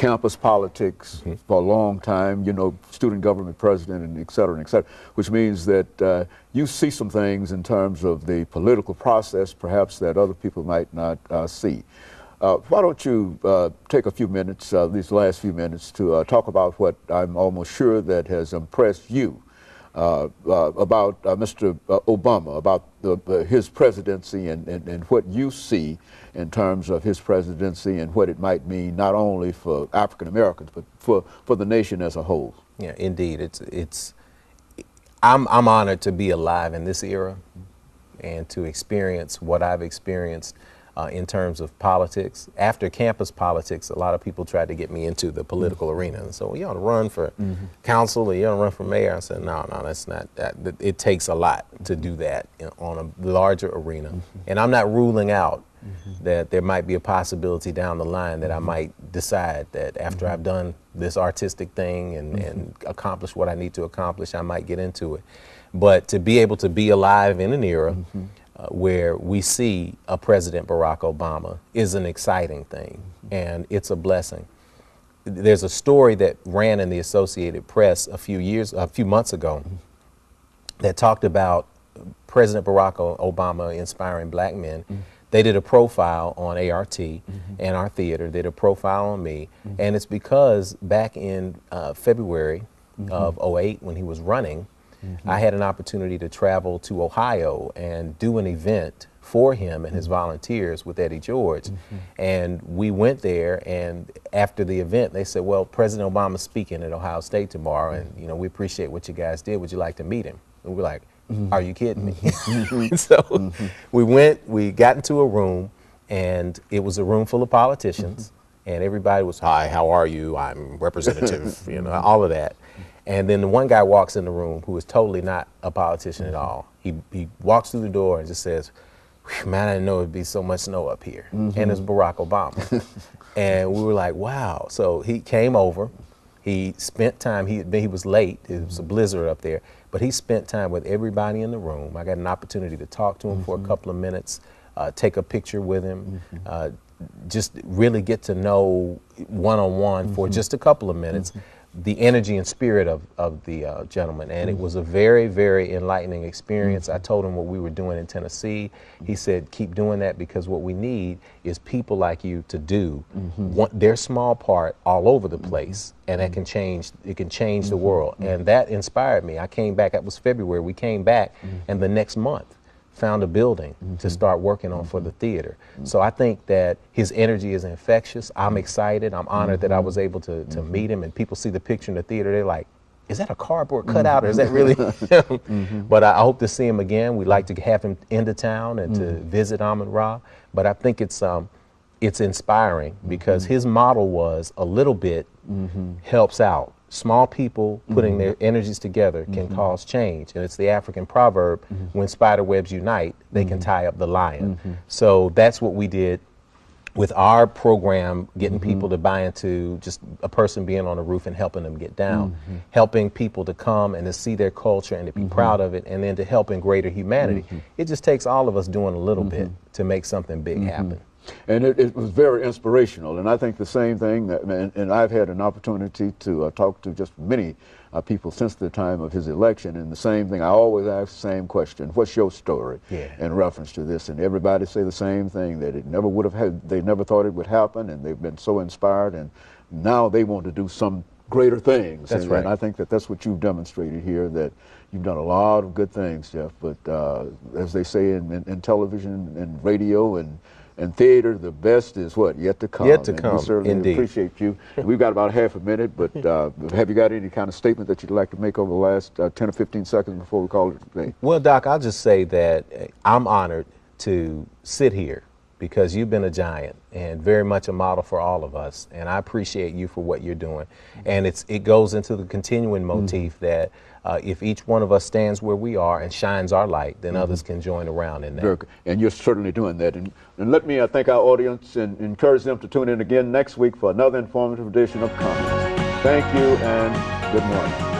campus politics for a long time, you know, student government president and et cetera, which means that you see some things in terms of the political process perhaps that other people might not see. Why don't you take a few minutes, these last few minutes, to talk about what I'm almost sure that has impressed you about Mr. Obama, about his presidency and what you see in terms of his presidency and what it might mean not only for African Americans but for the nation as a whole. Yeah, indeed. I'm honored to be alive in this era and to experience what I've experienced in terms of politics. After campus politics, a lot of people tried to get me into the political arena. And so, you ought to run for council or you ought to run for mayor. I said, no, that's not that. It takes a lot to do that on a larger arena. And I'm not ruling out that there might be a possibility down the line that I might decide that after I've done this artistic thing and accomplished what I need to accomplish, I might get into it. But to be able to be alive in an era where we see a President Barack Obama is an exciting thing, and it's a blessing. There's a story that ran in the Associated Press a few months ago that talked about President Barack Obama inspiring black men. They did a profile on ART and our theater, did a profile on me, and it's because back in February of '08 when he was running, I had an opportunity to travel to Ohio and do an event for him and his volunteers with Eddie George. And we went there, and after the event, they said, well, President Obama's speaking at Ohio State tomorrow, and you know, we appreciate what you guys did. Would you like to meet him? And we're like, are you kidding me? So we went, we got into a room, and it was a room full of politicians, and everybody was, hi, how are you? I'm representative, you know, all of that. And then the one guy walks in the room who is totally not a politician at all. He walks through the door and just says, man, I didn't know it'd be so much snow up here. And it's Barack Obama. And we were like, wow. So he came over. He spent time, he was late. It was a blizzard up there. But he spent time with everybody in the room. I got an opportunity to talk to him for a couple of minutes, take a picture with him, just really get to know one-on-one for just a couple of minutes the energy and spirit of the gentleman. And it was a very, very enlightening experience. I told him what we were doing in Tennessee. He said, keep doing that, because what we need is people like you to do their small part all over the place, and that can change, it can change the world. And that inspired me. I came back, that was February, we came back, and the next month found a building to start working on for the theater. So I think that his energy is infectious. I'm excited. I'm honored that I was able to meet him, and people see the picture in the theater, they're like, is that a cardboard cutout or is that really him? But I hope to see him again. We'd like to have him into town and to visit Amon-Ra. But I think it's inspiring because his model was a little bit helps out. Small people putting their energies together can cause change. And it's the African proverb, when spider webs unite, they can tie up the lion. So that's what we did with our program, getting people to buy into just a person being on the roof and helping them get down, helping people to come and to see their culture and to be proud of it, and then to help in greater humanity. It just takes all of us doing a little bit to make something big happen. And it was very inspirational, and I think the same thing, that, and I've had an opportunity to talk to just many people since the time of his election, and the same thing, I always ask the same question, what's your story in reference to this? And everybody say the same thing, that it never would have had, they never thought it would happen, and they've been so inspired, and now they want to do some greater things. That's right. And I think that that's what you've demonstrated here, that you've done a lot of good things, Jeff, but as they say in television and radio and theater, the best is what? Yet to come. Yet to come, we certainly indeed. appreciate you. We've got about half a minute, but have you got any kind of statement that you'd like to make over the last 10 or 15 seconds before we call it a day? Well, Doc, I'll just say that I'm honored to sit here because you've been a giant and very much a model for all of us. And I appreciate you for what you're doing. And it goes into the continuing motif that if each one of us stands where we are and shines our light, then others can join around in that. And you're certainly doing that. And let me thank our audience and encourage them to tune in again next week for another informative edition of Comments. Thank you and good morning.